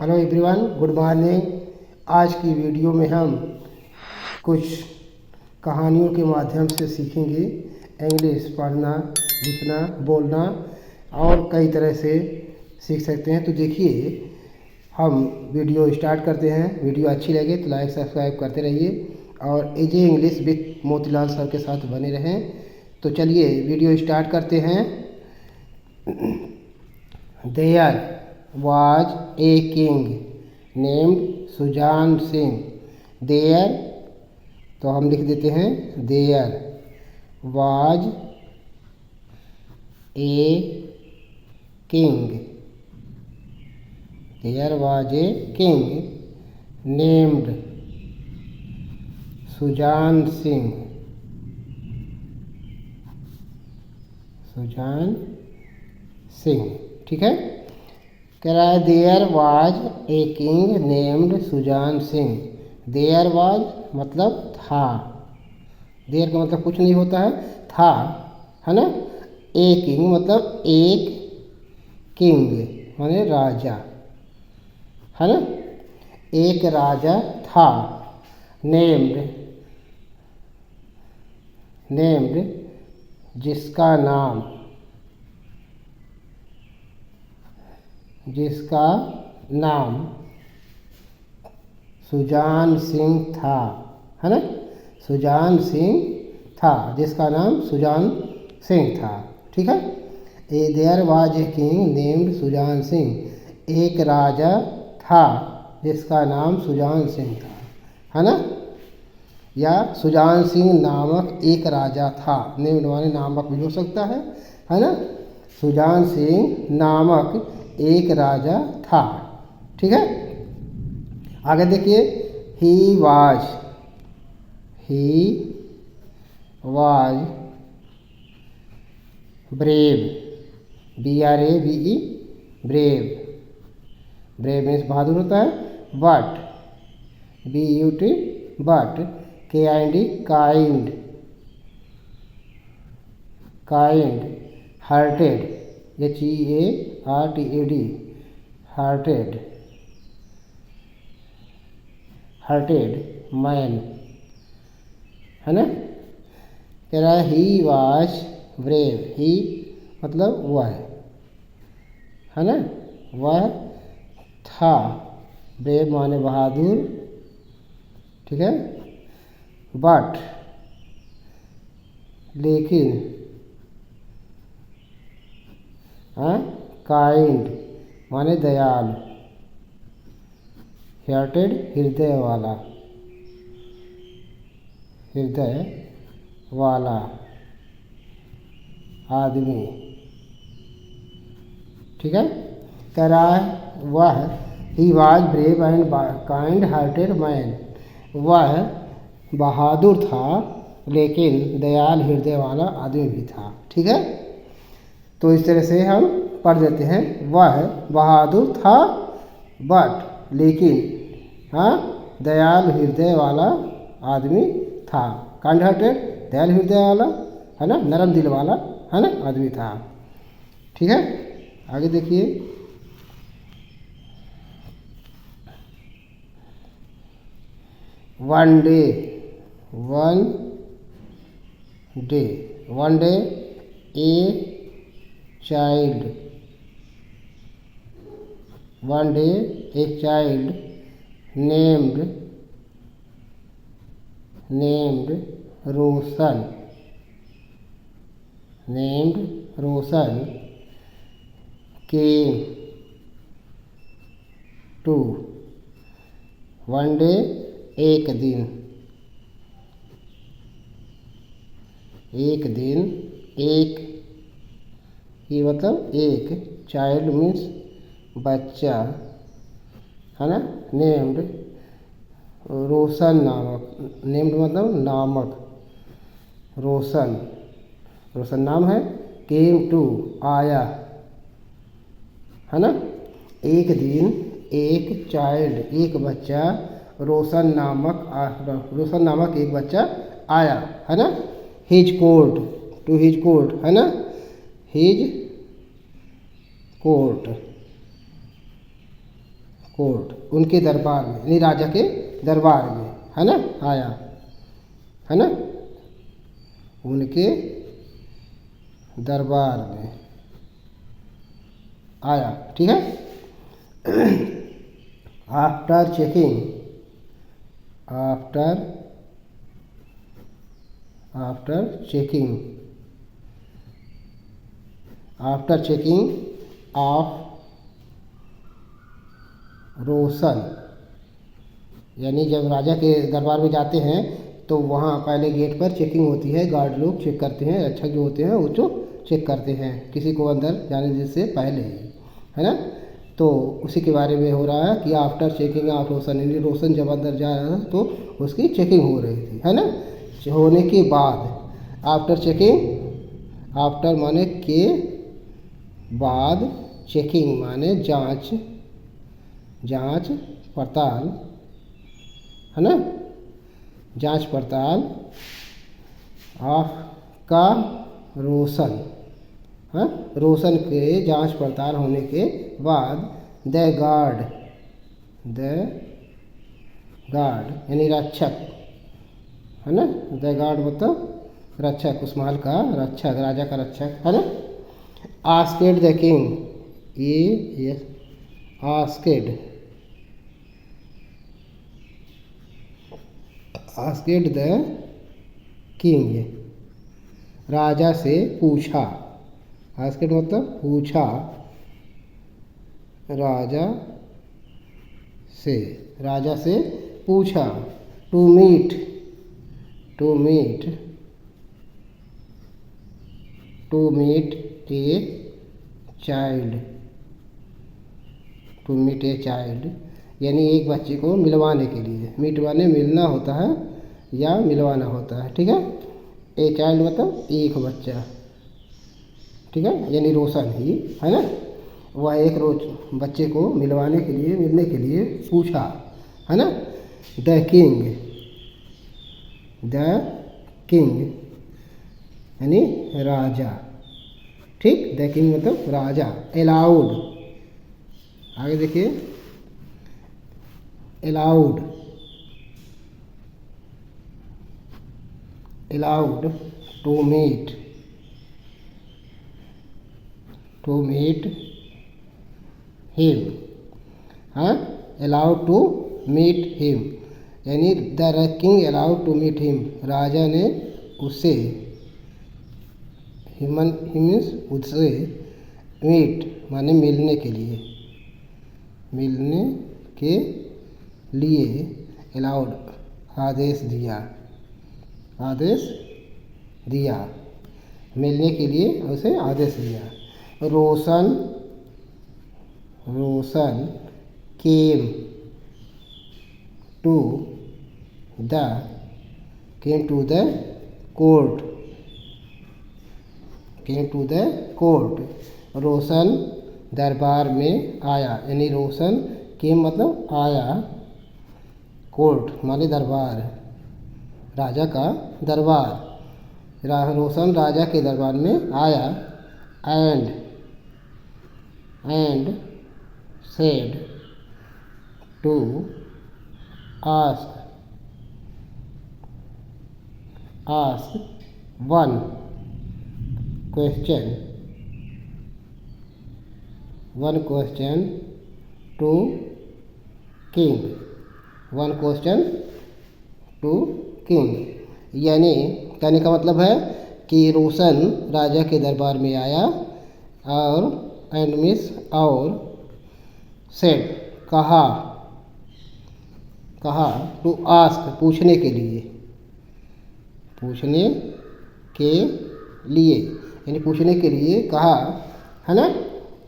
Hello everyone, good morning. आज की video में हम कुछ कहानियों के माध्यम से सीखेंगे इंग्लिश पढ़ना, लिखना, बोलना और कई तरह से सीख सकते हैं। तो देखिए, हम वीडियो स्टार्ट करते हैं। वीडियो अच्छी लगे तो लाइक सब्सक्राइब करते रहिए और एजे इंग्लिश विथ मोतीलाल सर के साथ बने रहें। तो चलिए वीडियो स्टार्ट करते हैं। There was a king named Sujan Singh. There तो हम लिख देते हैं there was a king। There was a king named Sujan Singh. Sujan Singh, ठीक है। कह रहा है there was a king named Sujan Singh. There was मतलब था। देयर का मतलब कुछ नहीं होता है, था, है ना। ए किंग मतलब एक किंग माने राजा, है ना। एक राजा था। नेम्ड जिसका नाम सुजान सिंह था, है ना। सुजान सिंह था, जिसका नाम सुजान सिंह था, ठीक है। A there was a king named Sujan Singh. एक राजा था जिसका नाम सुजान सिंह था, है ना। या सुजान सिंह नामक एक राजा था। नेम्ड माने नामक भी हो सकता है ना। सुजान सिंह नामक एक राजा था, ठीक है। आगे देखिए, he was brave. BRAVE brave. Brave means बहादुर होता है। But BUT but KIND kind. Hearted HEARTED hearted man, है ना। कह रहा है ही वाज ब्रेव। ही मतलब वह, है ना, वह था। ब्रेव माने बहादुर, ठीक है। बट लेकिन, काइंड माने दयालु। हार्टेड हृदय वाला आदमी, ठीक है। कह रहा है वह ही was brave and kind hearted man. वह बहादुर था लेकिन दयाल हृदय वाला आदमी भी था, ठीक है। तो इस तरह से हम पढ़ देते हैं। वह बहादुर था बट लेकिन दयाल हृदय वाला आदमी था। काइंड हार्टेड दयाल हृदय वाला, है ना, नरम दिल वाला, है ना, आदमी था, ठीक है। आगे देखिए, one day a child. One day a child named Roshan came to. One day एक दिन एक, ये मतलब एक, चाइल्ड मीन्स बच्चा, है ना। नेम्ड रोशन नामक। नेम्ड मतलब नामक। रोशन नाम है। केम टू आया, है ना। एक दिन एक चाइल्ड एक बच्चा, रोशन नामक एक बच्चा आया, है ना। His court to his court, है ना। हिज कोर्ट कोर्ट, उनके दरबार में, यानी राजा के दरबार में, है ना, आया, है ना, उनके दरबार में आया। ठीक है। After checking, after checking, after checking of Roshan, यानी जब राजा के दरबार में जाते हैं तो वहाँ पहले गेट पर चेकिंग होती है, गार्ड लोग चेक करते हैं, रक्षक जो होते हैं वो जो चेक करते हैं किसी को अंदर जाने से पहले ही, है ना। तो उसी के बारे में हो रहा है कि आफ्टर चेकिंग ऑफ रोशन, यानी रोशन जब अंदर जा रहा था तो उसकी चेकिंग हो रही थी, है ना। होने के बाद, आफ्टर चेकिंग, आफ्टर माने के बाद, चेकिंग माने जांच, जांच पड़ताल, है ना, जांच पड़ताल ऑफ का रोशन, हाँ, रोशन के जांच पड़ताल होने के बाद द गार्ड यानी रक्षक, है ना, द गार्ड मतलब रक्षक, उस महल का रक्षक, राजा का रक्षक, है ना। आस्केड द किंग, ये आस्केड, आस्केड द किंग, राजा से पूछा, आस्केड मतलब पूछा, राजा से पूछा, to meet a child, to meet a child, यानी एक बच्चे को मिलवाने के लिए, मीट माने मिलना होता है या मिलवाना होता है, ठीक है। ए चाइल्ड मतलब एक बच्चा, ठीक है, यानी रोशन ही, है ना, वह एक रोज बच्चे को मिलवाने के लिए, मिलने के लिए पूछा, है ना। द किंग यानी राजा, ठीक, द किंग मतलब राजा। अलाउड, आगे देखिए, अलाउड टू मीट हिम, हाँ, अलाउड टू मीट हिम, यानी the king allowed to meet him, राजा ने उसे, मीन्स उससे, मीट माने मिलने के लिए, अलाउड आदेश दिया, मिलने के लिए उसे आदेश दिया। रोशन केम टू द कोर्ट, रोशन दरबार में आया, यानी रोशन केम मतलब आया, कोर्ट माने दरबार, राजा का दरबार, रोशन राजा के दरबार में आया, and said to ask one question to king, यानी कहने का मतलब है कि रोशन राजा के दरबार में आया और एंड मिस और सेड कहा टू आस्क पूछने के लिए, यानी पूछने के लिए कहा, है ना।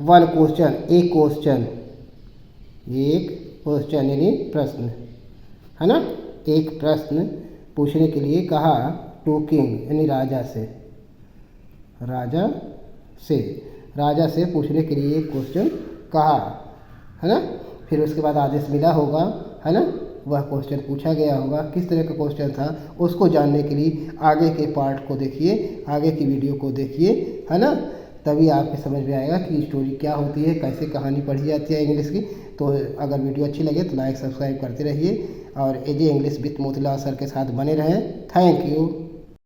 वन क्वेश्चन, एक क्वेश्चन यानी प्रश्न, है ना, एक प्रश्न पूछने के लिए कहा, टू किंग यानी राजा से पूछने के लिए एक क्वेश्चन कहा, है ना। फिर उसके बाद आदेश मिला होगा, है ना, वह क्वेश्चन पूछा गया होगा, किस तरह का क्वेश्चन था उसको जानने के लिए आगे के पार्ट को देखिए, आगे की वीडियो को देखिए, है ना, तभी आपको समझ में आएगा कि स्टोरी क्या होती है, कैसे कहानी पढ़ी जाती है इंग्लिश की। तो अगर वीडियो अच्छी लगे तो लाइक सब्सक्राइब करते रहिए और एजे इंग्लिश विथ मोतीलाल सर के साथ बने रहें। Thank you.